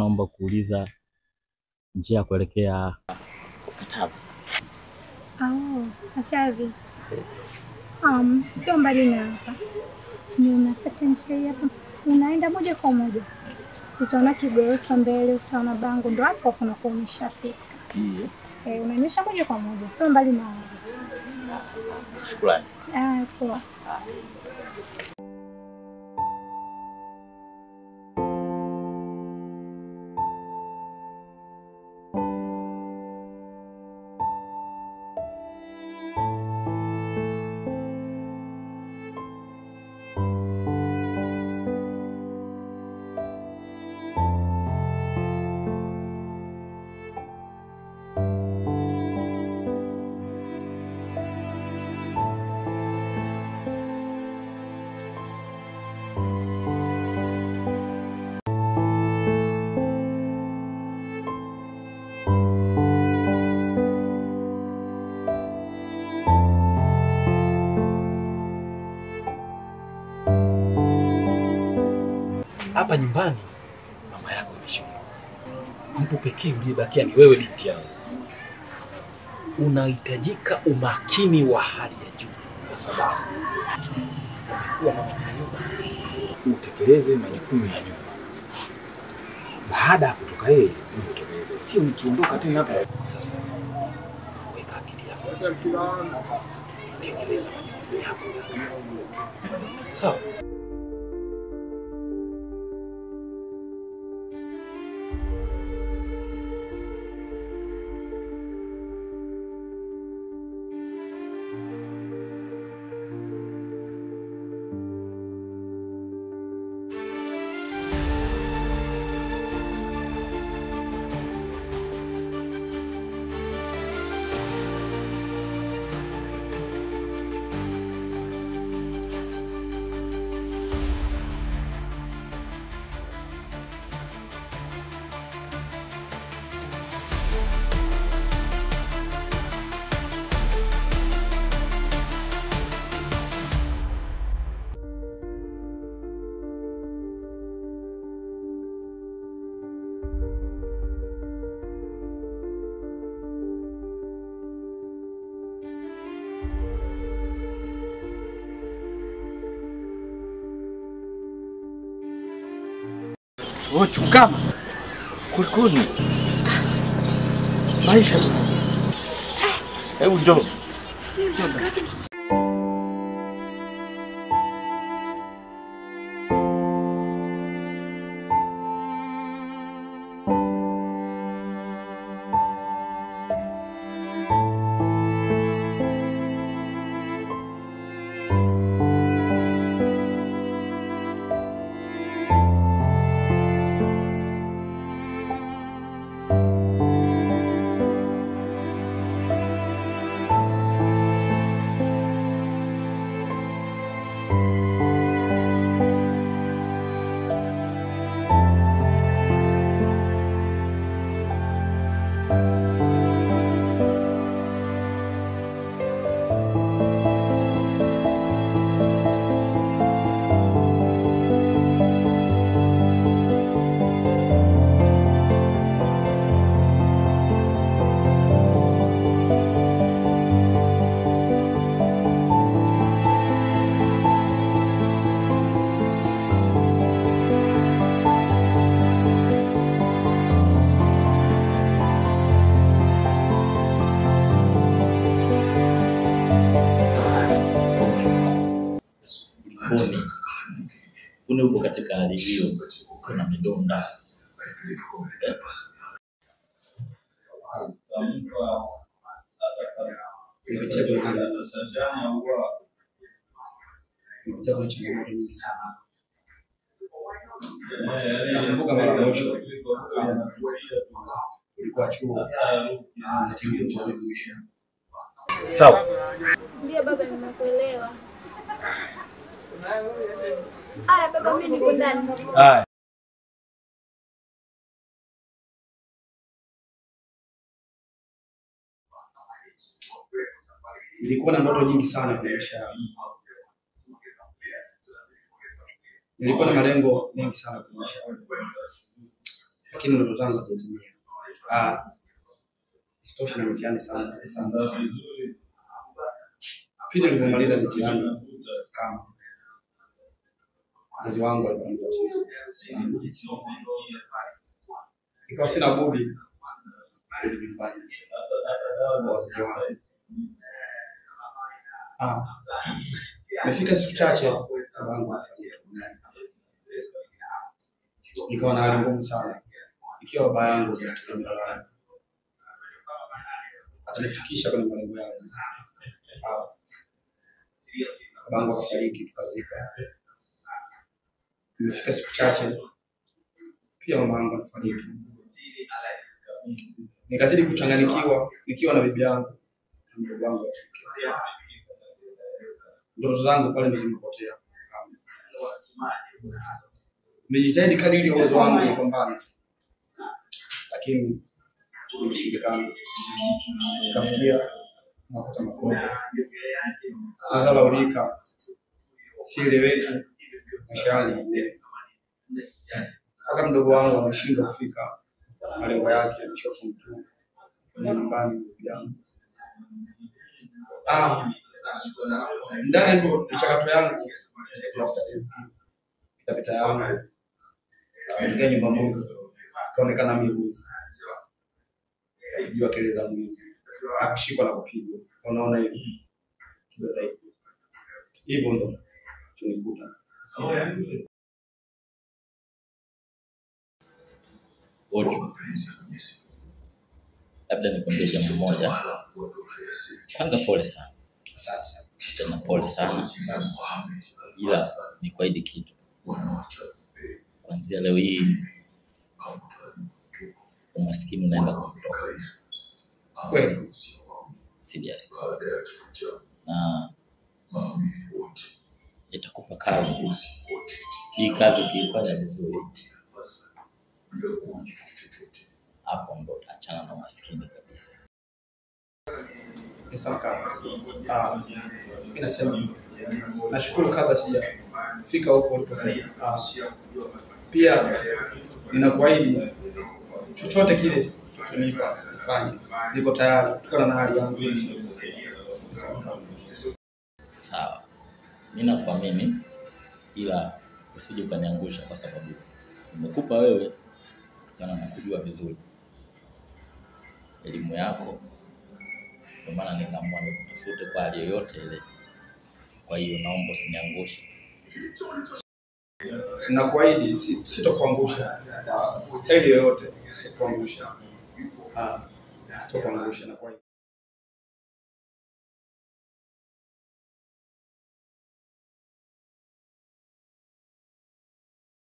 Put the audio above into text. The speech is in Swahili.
naomba kuuliza njia ya kuelekea Katavi. Katavi. Sio mbali na hapa. Ni unafuata njia hapa. Unaenda moja kwa moja. Utaona kigorofa mbele, utaona bango, ndo hapo kuna kuonyesha fika. Unaonyesha moja kwa moja. Sio mbali na hapa. Shukrani. Poa. Hapa nyumbani mama yako ameshaondoka. Mtu pekee uliyebakia ni wewe binti yangu. Unahitajika umakini wa hali ya juu kwa sababu umekuwa mama wa nyumba. Utekeleze majukumu ya nyumba. Baada ya kutoka yeye, utekeleze. Sio nikiondoka tena hapa. Sasa weka akili yako vizuri. Tekeleza majukumu yako. Sawa? Chungama. Kulikoni? Maisha. Hebu njoo. Kuna uko katika hali hiyo, kuna midonda. Nakumbuka mara mwisho ilikuwa chuo na timu ya mwisho. Sawa. Ndio baba, nimekuelewa. Baba, mimi niko ndani. Nilikuwa na ndoto nyingi sana kwa maisha yangu. Nilikuwa na malengo mengi sana kwa maisha yangu. lakini ndoto zangu hazijatimia. Sitosha na mitihani sana. Pindi nilipomaliza mitihani kama mzazi wangu aliniambia ikawa sina budi kurudi nyumbani kwa wazazi wangu. Imefika siku chache babangu nikawa na hali ngumu sana, ikiwa baba yangu ametegemea atanifikisha kwenye malengo yangu. Babangu akafariki, tukazika. Imefika siku chache pia mama yangu alifariki. Nikazidi kuchanganyikiwa nikiwa na bibi yangu na mdogo wangu. Ndoto zangu pale ndizo zimepotea. Nimejitahidi kadiri ya uwezo wangu kupambana, lakini nimeshindikana. Nikafikia napata makosa. Azala ulika sieleweki mashali. Kama mdogo wangu ameshindwa kufika malengo yake, ameshofu mtu nyumbani yangu. Ndani mchakato yangu kutafuta riziki, kitapita yangu katika nyumba moja, kaonekana mwizi. Kujua kelele za mwizi, akushikwa na kupigwa. Unaona hivi hivyo ndo tunikuta. Ojo, labda nikwambie jambo moja. Kwanza pole sana. Asante sana. Tena pole sana. Ila ni kwaidi kitu. Kuanzia leo hii umaskini unaenda kutoka. Kweli? Serious. Na itakupa kazi. Hii kazi ukiifanya vizuri, hapo ndo utaachana na umaskini kabisa. Mimi nasema nashukuru kabla sijafika huko ulipo sasa. Pia ninakuahidi chochote kile utanipa nifanye. Niko tayari kutokana na hali yangu. Sawa. Mimi nakuamini, ila usije ukaniangusha kwa sababu nimekupa wewe kutokana na kujua vizuri elimu yako. Kwa maana nikaamua nikutafute kwa hali yoyote ile. Kwa hiyo naomba usiniangushe. Nakuahidi sitokuangusha. Staili yoyote sitokuangusha. Sitokuangusha na kwa